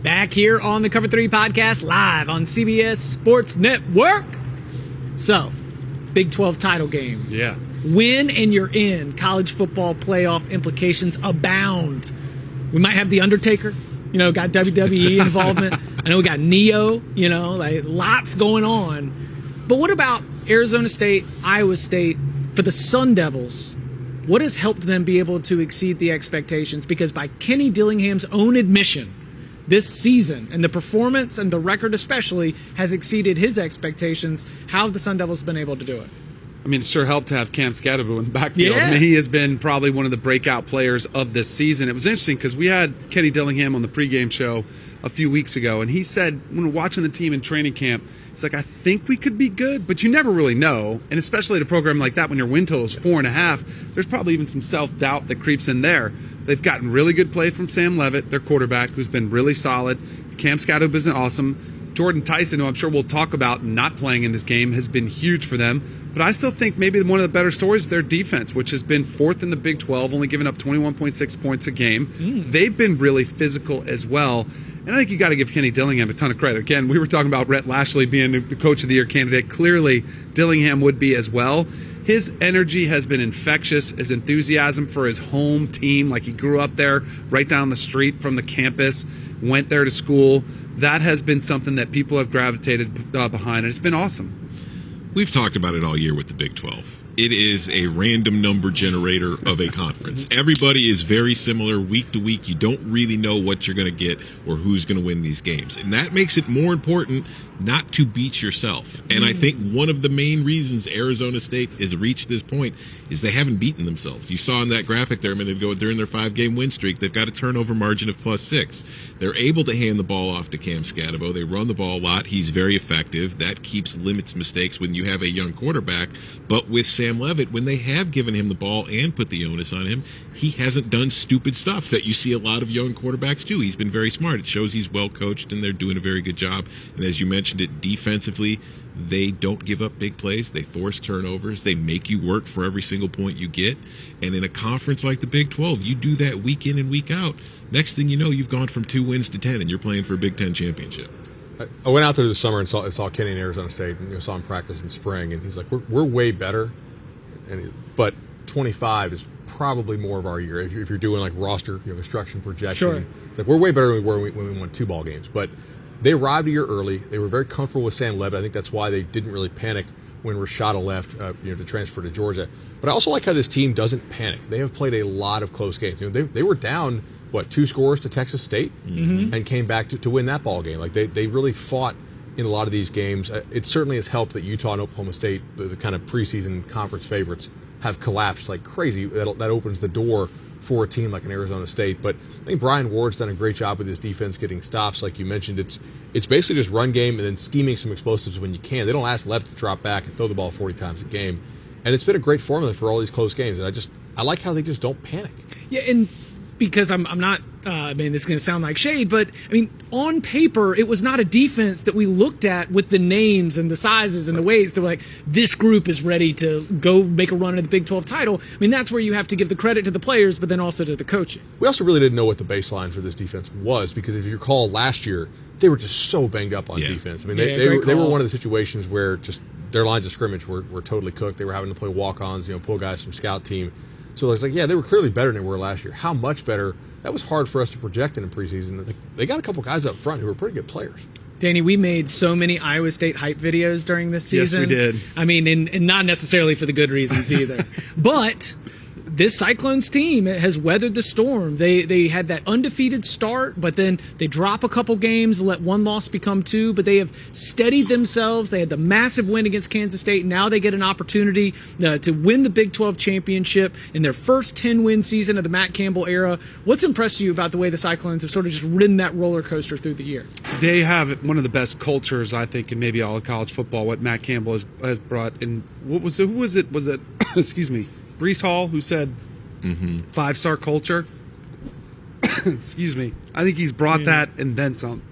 Back here on the Cover 3 podcast, live on CBS Sports Network. So, Big 12 title game. Yeah. Win and you're in. College football playoff implications abound. We might have The Undertaker, got WWE involvement. I know we got Neo, like lots going on. But what about Arizona State, Iowa State, for the Sun Devils? What has helped them be able to exceed the expectations? Because by Kenny Dillingham's own admission, this season, and the performance and the record especially, has exceeded his expectations. How have the Sun Devils been able to do it? I mean, it sure helped to have Cam Scatterbo in the backfield. Yeah. I mean, he has been probably one of the breakout players of this season. It was interesting because we had Kenny Dillingham on the pregame show a few weeks ago, and he said when we're watching the team in training camp, he's like, I think we could be good, but you never really know. And especially at a program like that when your win total is 4.5, there's probably even some self-doubt that creeps in there. They've gotten really good play from Sam Levitt, their quarterback, who's been really solid. Cam Scatterbo is awesome. Jordan Tyson, who I'm sure we'll talk about not playing in this game, has been huge for them. But I still think maybe one of the better stories is their defense, which has been fourth in the Big 12, only giving up 21.6 points a game. They've been really physical as well. And I think you got to give Kenny Dillingham a ton of credit. Again, we were talking about Rhett Lashley being the Coach of the Year candidate. Clearly, Dillingham would be as well. His energy has been infectious, his enthusiasm for his home team, like he grew up there right down the street from the campus, went there to school. That has been something that people have gravitated behind, and it's been awesome. We've talked about it all year with the Big 12. It is a random number generator of a conference. Everybody is very similar week to week. You don't really know what you're going to get or who's going to win these games. And that makes it more important not to beat yourself. And I think one of the main reasons Arizona State has reached this point is they haven't beaten themselves. You saw in that graphic there a minute ago during their 5-game win streak, they've got a turnover margin of +6. They're able to hand the ball off to Cam Scatterbo. They run the ball a lot. He's very effective. That limits mistakes when you have a young quarterback. But with Sam Levitt, when they have given him the ball and put the onus on him, he hasn't done stupid stuff that you see a lot of young quarterbacks do. He's been very smart. It shows he's well coached, and they're doing a very good job. And as you mentioned it, defensively, they don't give up big plays. They force turnovers. They make you work for every single point you get. And in a conference like the Big 12, you do that week in and week out. Next thing you know, you've gone from 2 wins to 10, and you're playing for a Big 10 championship. I went out there this summer and saw Kenny in Arizona State, and saw him practice in spring, and he's like, we're way better, but 25 is probably more of our year. If you're doing like roster construction projection, sure. It's like we're way better than we were when we won 2 ball games. But they arrived a year early. They were very comfortable with Sam Levitt. I think that's why they didn't really panic when Rashada left, to transfer to Georgia. But I also like how this team doesn't panic. They have played a lot of close games. They were down 2 scores to Texas State and came back to win that ball game. Like they really fought in a lot of these games. It certainly has helped that Utah and Oklahoma State, the kind of preseason conference favorites, have collapsed like crazy. That opens the door for a team like an Arizona State. But I think Brian Ward's done a great job with his defense getting stops. Like you mentioned, it's basically just run game and then scheming some explosives when you can. They don't ask Levitt to drop back and throw the ball 40 times a game. And it's been a great formula for all these close games. And I like how they just don't panic. Yeah, and because I'm not, this is going to sound like shade, but on paper, it was not a defense that we looked at with the names and the sizes and the weights that were like, this group is ready to go make a run at the Big 12 title. That's where you have to give the credit to the players, but then also to the coaching. We also really didn't know what the baseline for this defense was, because if you recall last year, they were just so banged up on defense. They were one of the situations where just their lines of scrimmage were totally cooked. They were having to play walk-ons, pull guys from scout team. So it's like, they were clearly better than they were last year. How much better? That was hard for us to project in the preseason. They got a couple guys up front who were pretty good players. Danny, we made so many Iowa State hype videos during this season. Yes, we did. And not necessarily for the good reasons either. But this Cyclones team has weathered the storm. They had that undefeated start, but then they drop a couple games, let one loss become 2, but they have steadied themselves. They had the massive win against Kansas State. Now they get an opportunity to win the Big 12 championship in their first 10-win season of the Matt Campbell era. What's impressed you about the way the Cyclones have sort of just ridden that roller coaster through the year? They have one of the best cultures, I think, in maybe all of college football, what Matt Campbell has brought. And who was it? Was it, excuse me, Brees Hall, who said 5-star culture? Excuse me. I think he's brought that and then some.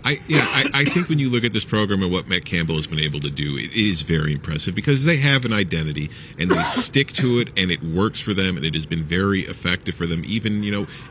I think when you look at this program and what Matt Campbell has been able to do, it is very impressive because they have an identity and they stick to it and it works for them and it has been very effective for them. Even,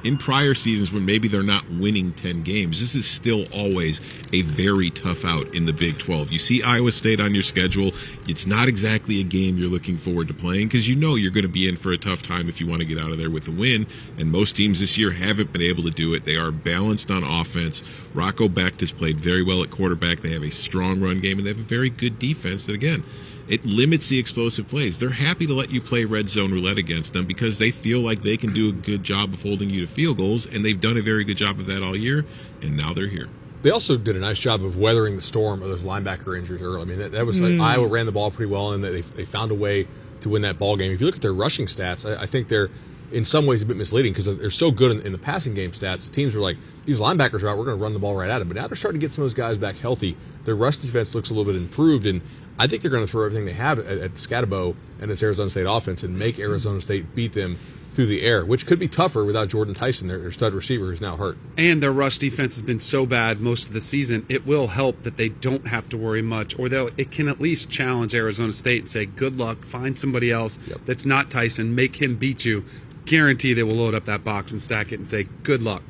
in prior seasons when maybe they're not winning 10 games, this is still always a very tough out in the Big 12. You see Iowa State on your schedule. It's not exactly a game you're looking forward to playing because you're going to be in for a tough time if you want to get out of there with a win. And most teams this year haven't been able to do it. They are balanced on offense. Rocco Becht has played very well at quarterback. They have a strong run game, and they have a very good defense that, again, it limits the explosive plays. They're happy to let you play red zone roulette against them because they feel like they can do a good job of holding you to field goals, and they've done a very good job of that all year, and now they're here. They also did a nice job of weathering the storm of those linebacker injuries early. I mean, that was like Iowa ran the ball pretty well, and they found a way to win that ball game. If you look at their rushing stats, I think they're in some ways a bit misleading because they're so good in the passing game stats. The teams are like, these linebackers are out, we're going to run the ball right at them. But now they're starting to get some of those guys back healthy. Their rush defense looks a little bit improved, and I think they're going to throw everything they have at Scatterbo and its Arizona State offense and make Arizona State beat them through the air, which could be tougher without Jordan Tyson, their stud receiver, who's now hurt. And their rush defense has been so bad most of the season, it will help that they don't have to worry much, or it can at least challenge Arizona State and say, good luck, find somebody else that's not Tyson, make him beat you. Guarantee they will load up that box and stack it and say, good luck.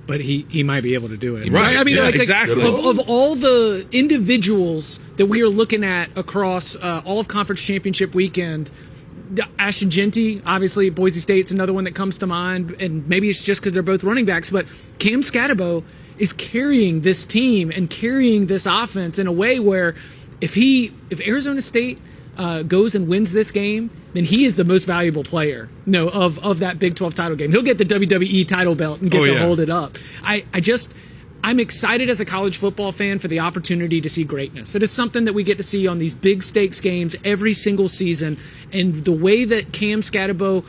But he might be able to do it. Right. I mean, exactly. Of all the individuals that we are looking at across all of Conference Championship weekend, Ashton Jeanty, obviously, Boise State's another one that comes to mind, and maybe it's just because they're both running backs, but Cam Scatterbo is carrying this team and carrying this offense in a way where if Arizona State goes and wins this game, then he is the most valuable player of that Big 12 title game. He'll get the WWE title belt and get to hold it up. I'm excited as a college football fan for the opportunity to see greatness. It is something that we get to see on these big stakes games every single season. And the way that Cam Scatterbo,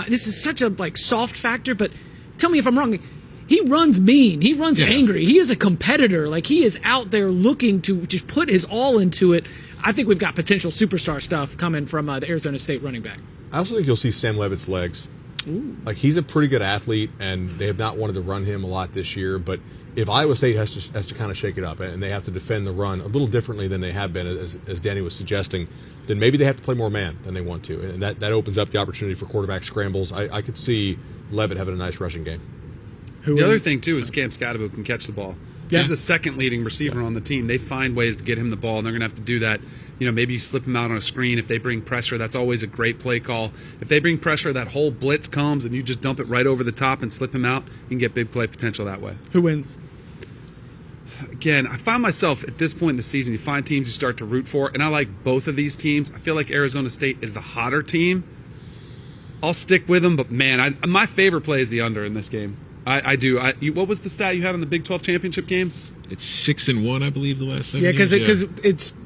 this is such a soft factor, but tell me if I'm wrong. He runs mean. He runs angry. He is a competitor. He is out there looking to just put his all into it. I think we've got potential superstar stuff coming from the Arizona State running back. I also think you'll see Sam Levitt's legs. Ooh. He's a pretty good athlete, and they have not wanted to run him a lot this year. But if Iowa State has to kind of shake it up, and they have to defend the run a little differently than they have been, as Danny was suggesting, then maybe they have to play more man than they want to, and that opens up the opportunity for quarterback scrambles. I could see Levitt having a nice rushing game. The other thing too is Cam Scatterbo can catch the ball. He's the second leading receiver on the team. They find ways to get him the ball, and they're going to have to do that. Maybe you slip him out on a screen. If they bring pressure, that's always a great play call. If they bring pressure, that whole blitz comes, and you just dump it right over the top and slip him out, you can get big play potential that way. Who wins? Again, I find myself at this point in the season, you find teams you start to root for, and I like both of these teams. I feel like Arizona State is the hotter team. I'll stick with them, but man, my favorite play is the under in this game. I do. What was the stat you had on the Big 12 championship games? It's 6-1, I believe, the last 7 years. Because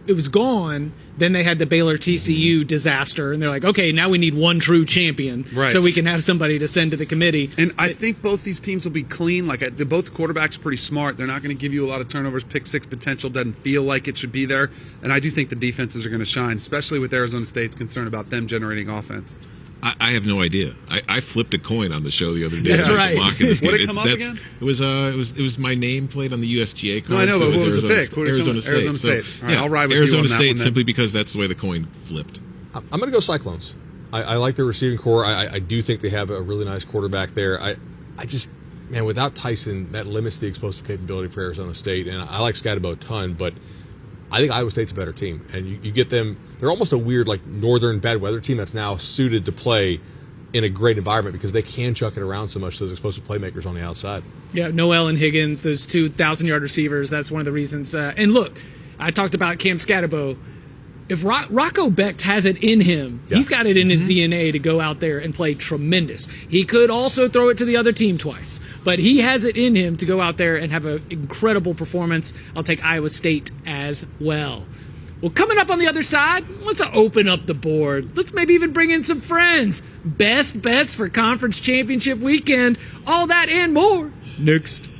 it was gone. Then they had the Baylor TCU disaster, and they're like, okay, now we need one true champion, so we can have somebody to send to the committee. And I think both these teams will be clean. Both quarterbacks are pretty smart. They're not going to give you a lot of turnovers. Pick six potential doesn't feel like it should be there. And I do think the defenses are going to shine, especially with Arizona State's concern about them generating offense. I have no idea. I flipped a coin on the show the other day. That's right. What did it come up again? It was my name played on the USGA card. No, I know, but what was the pick? Arizona State. Arizona State. So, all right, I'll ride with Arizona you on that State one, simply because that's the way the coin flipped. I'm going to go Cyclones. I like their receiving core. I do think they have a really nice quarterback there. I just, without Tyson, that limits the explosive capability for Arizona State. And I like Scatterbo a ton, but I think Iowa State's a better team. And you get them, they're almost a weird, northern bad weather team that's now suited to play in a great environment because they can chuck it around so much, those explosive playmakers on the outside. Yeah, Noel and Higgins, those 2,000-yard receivers, that's one of the reasons. And look, I talked about Cam Scatterbo. If Rocco Becht has it in him, he's got it in his DNA to go out there and play tremendous. He could also throw it to the other team twice, but he has it in him to go out there and have an incredible performance. I'll take Iowa State as well. Well, coming up on the other side, let's open up the board. Let's maybe even bring in some friends. Best bets for Conference Championship weekend. All that and more next.